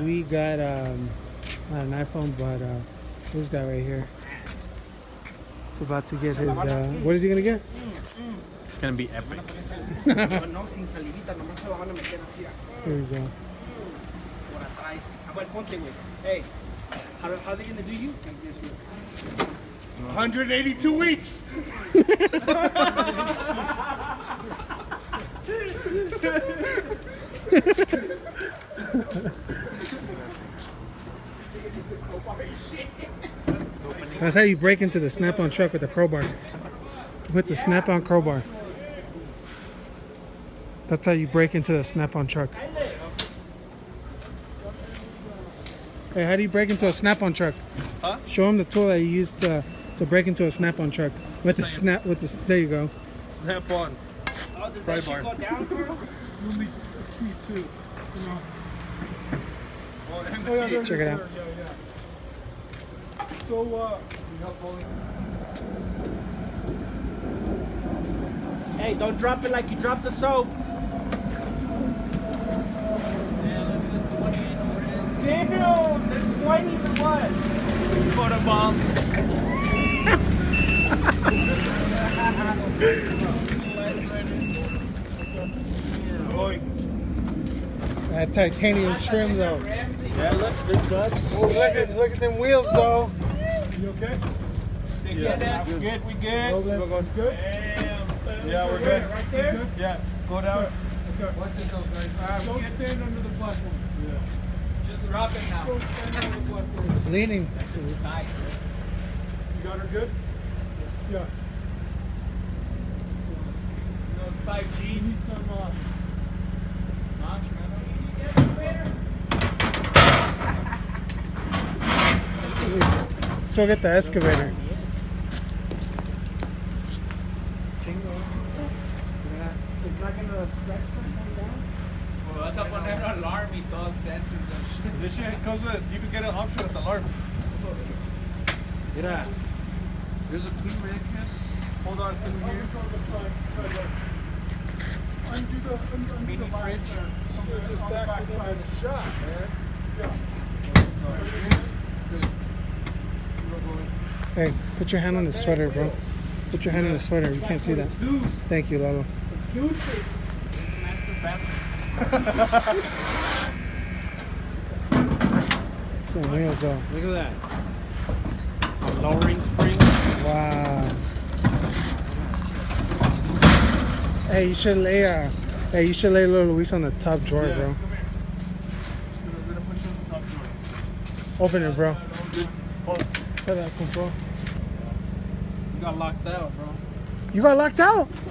we got not an iPhone, but this guy right here. It's about to get his. What is he gonna get? It's gonna be epic. Here we go. Hey, how are they gonna do you? 182 weeks. That's how you break into the snap-on truck with the crowbar. With the snap-on crowbar. That's how you break into the snap-on truck. Hey, how do you break into a snap-on truck? Huh? Show him the tool that you used to break into a snap-on truck. With the snap, with the, there you go. Snap on. Oh, does that shit go down, Carl? You'll need a key too. Oh, yeah, Check it out. Yeah, yeah. So, Hey, don't drop it like you dropped the soap. Damn, the 20s or what? Photobomb. That titanium trim though. Yeah, look, big butts. Oh, look at them wheels though. you okay? Yeah, we good, we good. Good? Yeah, we're good. Right there? Yeah, go down. Okay. Don't stand under the platform. Just drop it now. Don't stand under the platform. It's leaning. It's tight. You got her good? Yeah. Those 5 You need Gs. some, So get the excavator. It's not gonna stretch something down? Well, vas a poner un alarm y todo sensors and shit. This shit comes with, you can get an option with the alarm. Mira, there's a clean mattress. Hold on, can we hear? Mini fridge. just back to the shop, man. Yeah. Hey, put your hand on the sweater, bro. Put your hand on the sweater. You can't see that. Thank you, Lalo. The wheels though. Look at that. Some lowering springs. Wow. Hey, you should lay little Luis on the top drawer, bro. We're gonna put you on the top drawer. Open it, bro. Hold. Set that control. You got locked out, bro. You got locked out. Some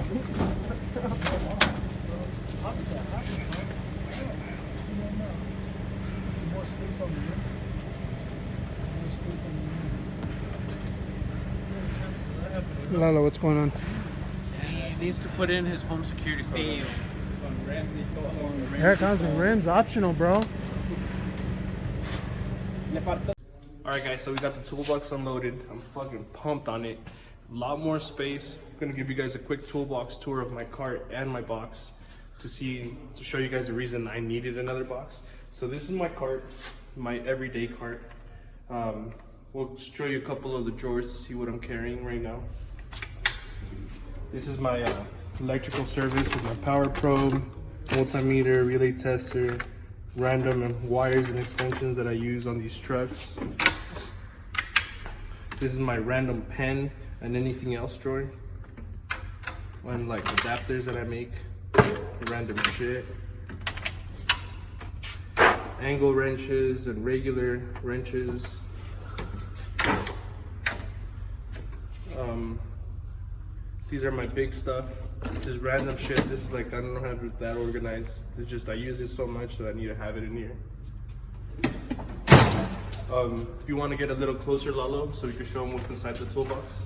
more space on the rim. More space on the rim. Lalo, what's going on? He needs to put in his home security code. Here comes some rims, optional, bro. Alright guys, so we got the toolbox unloaded. I'm fucking pumped on it. A lot more space. I'm gonna give you guys a quick toolbox tour of my cart and my box to show you guys the reason I needed another box. So this is my cart, my everyday cart. We'll show you a couple of the drawers to see what I'm carrying right now. This is my electrical service with my power probe, multimeter, relay tester, random and wires and extensions that I use on these trucks. This is my random pen and anything else drawer. And like adapters that I make, random shit. Angle wrenches and regular wrenches. These are my big stuff. Just random shit. This is like, I don't know how to that organized. It's just I use it so much that I need to have it in here. If you want to get a little closer, Lalo, so we can show them what's inside the toolbox.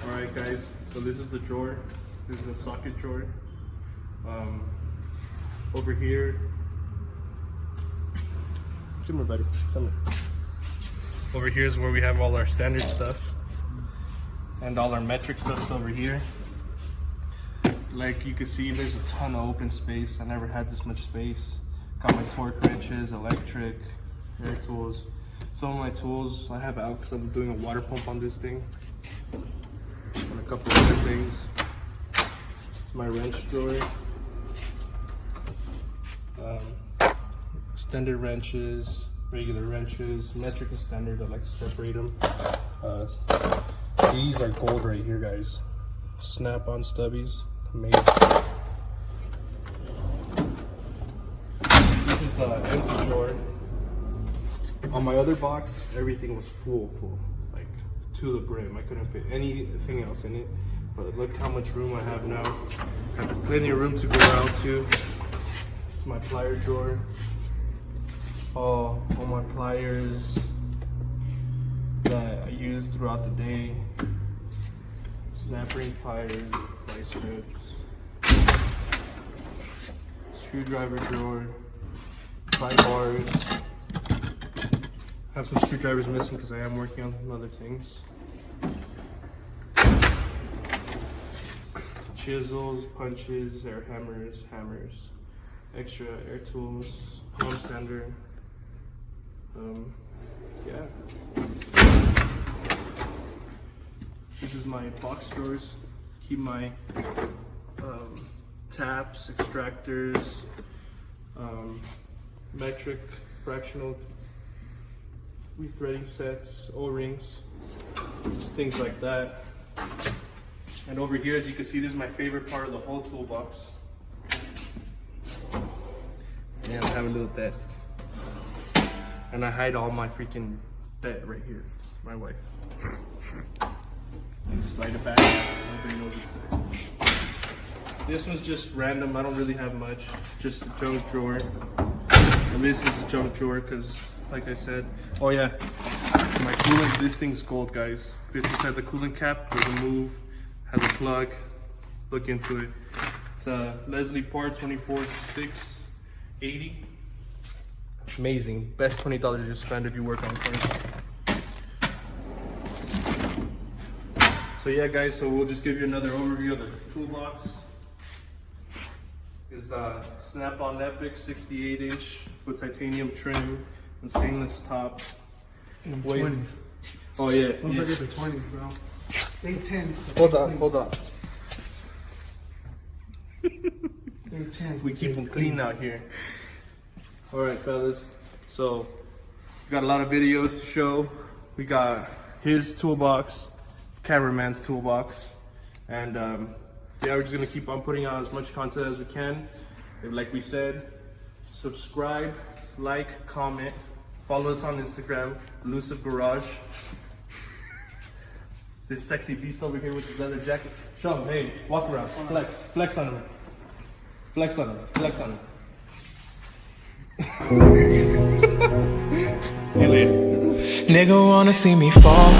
Alright guys, so this is the drawer. This is the socket drawer. Over here. Come here, buddy. Come here. Over here is where we have all our standard stuff. And all our metric stuff's over here. Like you can see, there's a ton of open space. I never had this much space. Got my torque wrenches, electric, air tools. Some of my tools I have out because I'm doing a water pump on this thing. And a couple other things. It's my wrench drawer. Extended wrenches, regular wrenches, metric and standard. I like to separate them. These are gold right here, guys. Snap-on stubbies, amazing. This is the empty drawer. On my other box, everything was full, like to the brim. I couldn't fit anything else in it. But look how much room I have now. I have plenty of room to go out to. It's my plier drawer. All my pliers that I use throughout the day. Snap ring pliers, vice grips. Screwdriver drawer. Pry bars. I have some screwdrivers missing because I am working on some other things. Chisels, punches, air hammers, extra air tools, palm sander. Yeah. This is my box drawers. Keep my taps, extractors, metric, fractional rethreading sets, O-rings, just things like that. And over here, as you can see, this is my favorite part of the whole toolbox. And I have a little desk. And I hide all my freaking debt right here. My wife. And slide it back. Nobody knows it's there. This one's just random. I don't really have much. Just a junk drawer. And this is a junk drawer because, like I said, oh yeah, my coolant. This thing's gold, guys. Fits inside the coolant cap. Doesn't move. Has a plug. Look into it. It's a Leslie Part 24680. Amazing. Best $20 you spend if you work on cars. So yeah, guys. So we'll just give you another overview of the toolbox. Is the Snap-on Epic 68-inch with titanium trim and stainless top. In Wait. 20s. Oh yeah. Those are the 20s, bro. They 10s. Hold on. They 10s. We keep them clean out here. All right, fellas. So we got a lot of videos to show. We got his toolbox, cameraman's toolbox, and yeah, we're just gonna keep on putting out as much content as we can. And like we said, subscribe, like, comment, follow us on Instagram, Elusive Garage. This sexy beast over here with his leather jacket. Show him, hey, walk around, flex on him. Flex on him. See you later. Nigga wanna see me fall.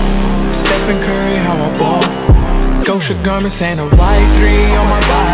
Stephen Curry, how I ball. Gosha garments and a white 3 on my body.